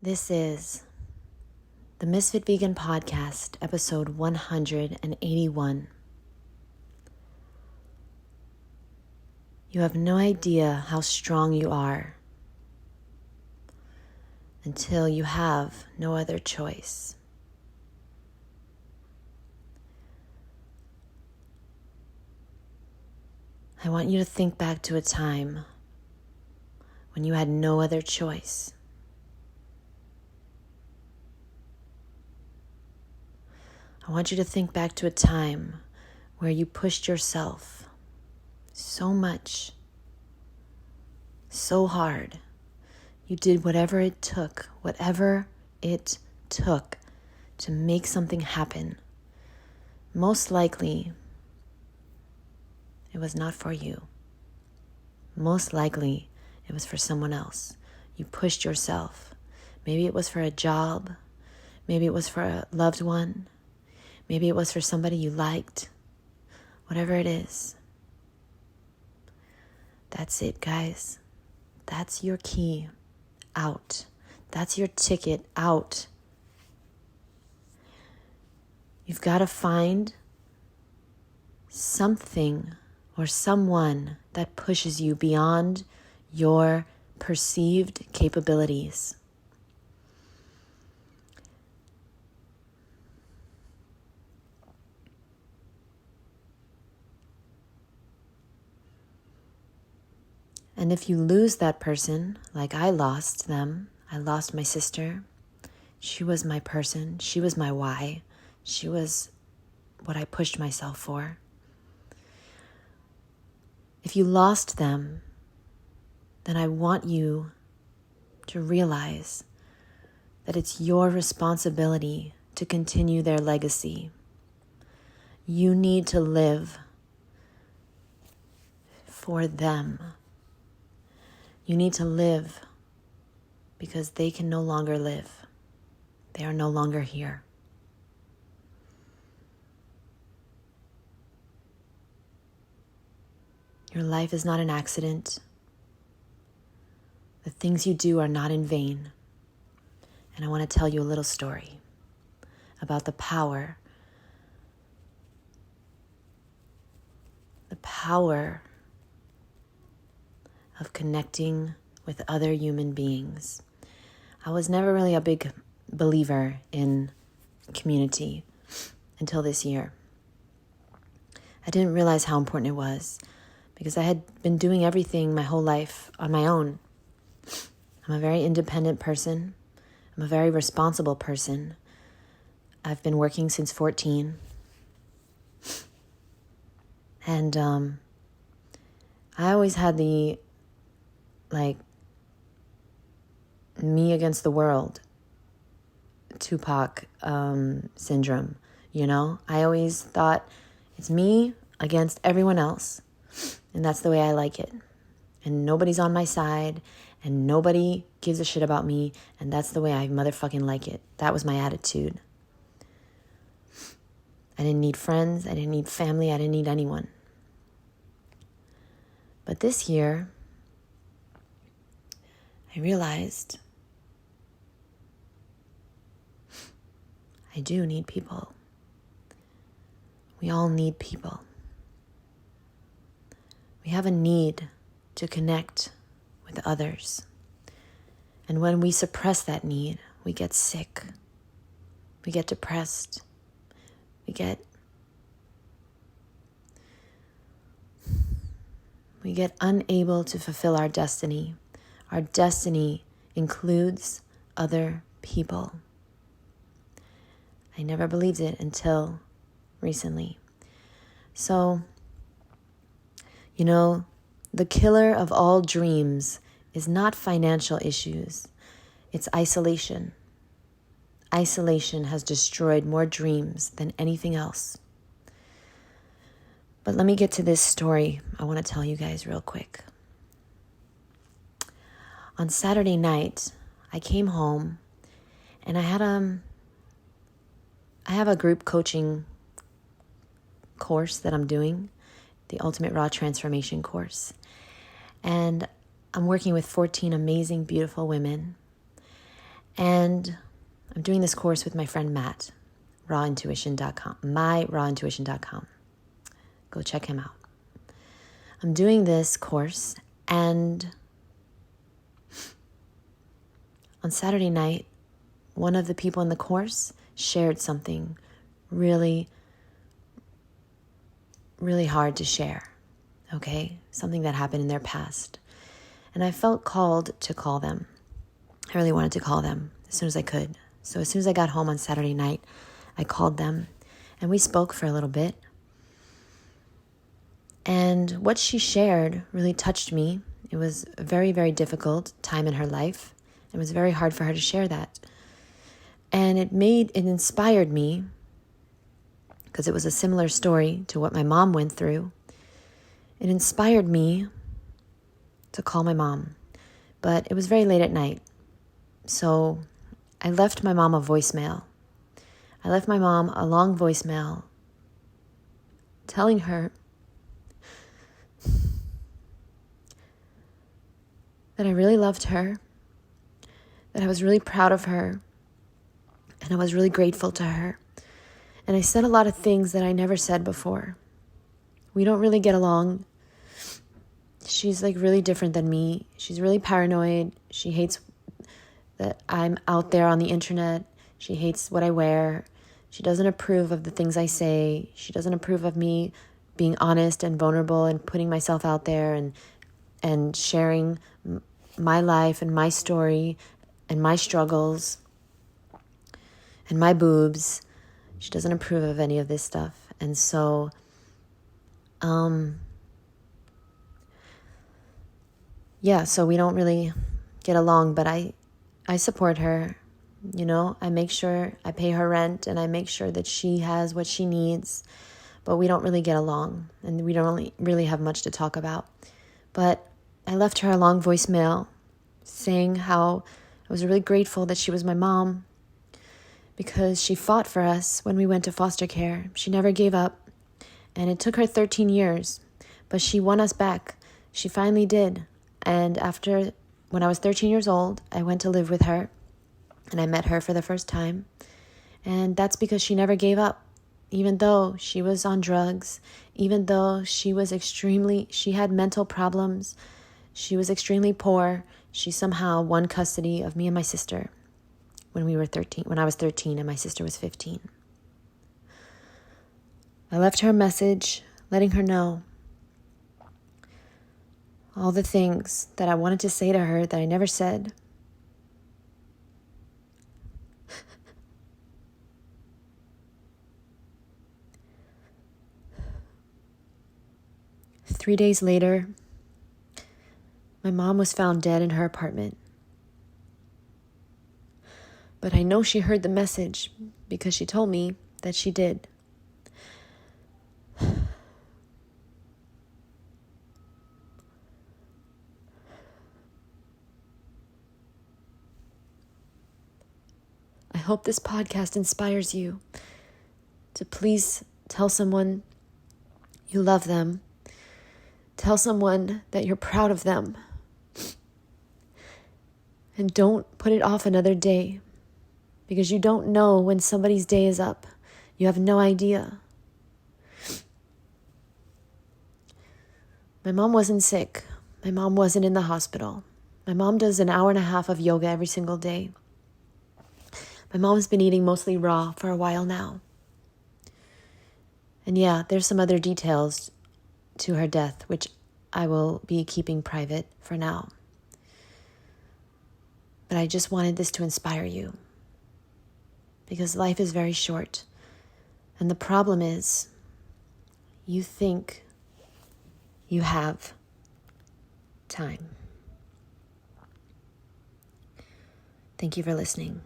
This is the Ms.FitVegan podcast, episode 181. You have no idea how strong you are until you have no other choice. I want you to think back to a time when you had no other choice. I want you to think back to a time where you pushed yourself so much, so hard. You did whatever it took to make something happen. Most likely, it was not for you. Most likely, it was for someone else. You pushed yourself. Maybe it was for a job. Maybe it was for a loved one. Maybe it was for somebody you liked. Whatever it is. That's it, guys. That's your key out. That's your ticket out. You've got to find something or someone that pushes you beyond your perceived capabilities. And if you lose that person, like I lost them, I lost my sister. She was my person. She was my why. She was what I pushed myself for. If you lost them, then I want you to realize that it's your responsibility to continue their legacy. You need to live for them. You need to live because they can no longer live. They are no longer here. Your life is not an accident. The things you do are not in vain. And I want to tell you a little story about the power of connecting with other human beings. I was never really a big believer in community until this year. I didn't realize how important it was because I had been doing everything my whole life on my own. I'm a very independent person. I'm a very responsible person. I've been working since 14. And I always had the me against the world, Tupac syndrome, you know? I always thought it's me against everyone else, and that's the way I like it. And nobody's on my side, and nobody gives a shit about me, and that's the way I motherfucking like it. That was my attitude. I didn't need friends, I didn't need family, I didn't need anyone. But this year, I realized I do need people. We all need people. We have a need to connect with others. And when we suppress that need, we get sick. We get depressed. We get unable to fulfill our destiny. Our destiny includes other people. I never believed it until recently. So, the killer of all dreams is not financial issues. It's isolation. Isolation has destroyed more dreams than anything else. But let me get to this story I want to tell you guys real quick. On Saturday night, I came home and I have a group coaching course that I'm doing, the Ultimate Raw Transformation course. And I'm working with 14 amazing, beautiful women. And I'm doing this course with my friend Matt, rawintuition.com, myrawintuition.com. Go check him out. I'm doing this course, and on Saturday night, one of the people in the course shared something really, really hard to share, okay? Something that happened in their past. And I felt called to call them. I really wanted to call them as soon as I could. So as soon as I got home on Saturday night, I called them, and we spoke for a little bit. And what she shared really touched me. It was a very, very difficult time in her life. It was very hard for her to share that. And it inspired me, because it was a similar story to what my mom went through. It inspired me to call my mom. But it was very late at night. So I left my mom a voicemail. I left my mom a long voicemail telling her that I really loved her, that I was really proud of her, and I was really grateful to her. And I said a lot of things that I never said before. We don't really get along. She's like really different than me. She's really paranoid. She hates that I'm out there on the internet. She hates what I wear. She doesn't approve of the things I say. She doesn't approve of me being honest and vulnerable and putting myself out there and sharing my life and my story and my struggles and my boobs. She doesn't approve of any of this stuff. And so, so we don't really get along, but I support her. You know, I make sure I pay her rent, and I make sure that she has what she needs, but we don't really get along, and we don't really have much to talk about. But I left her a long voicemail saying how I was really grateful that she was my mom, because she fought for us when we went to foster care. She never gave up, and it took her 13 years, but she won us back. She finally did. And when I was 13 years old, I went to live with her, and I met her for the first time. And that's because she never gave up, even though she was on drugs, even though she had mental problems, she was extremely poor. She somehow won custody of me and my sister when I was 13 and my sister was 15. I left her a message letting her know all the things that I wanted to say to her that I never said. Three days later, my mom was found dead in her apartment. But I know she heard the message because she told me that she did. I hope this podcast inspires you to please tell someone you love them. Tell someone that you're proud of them. And don't put it off another day, because you don't know when somebody's day is up. You have no idea. My mom wasn't sick. My mom wasn't in the hospital. My mom does an hour and a half of yoga every single day. My mom's been eating mostly raw for a while now. And yeah, there's some other details to her death, which I will be keeping private for now. But I just wanted this to inspire you, because life is very short. And the problem is, you think you have time. Thank you for listening.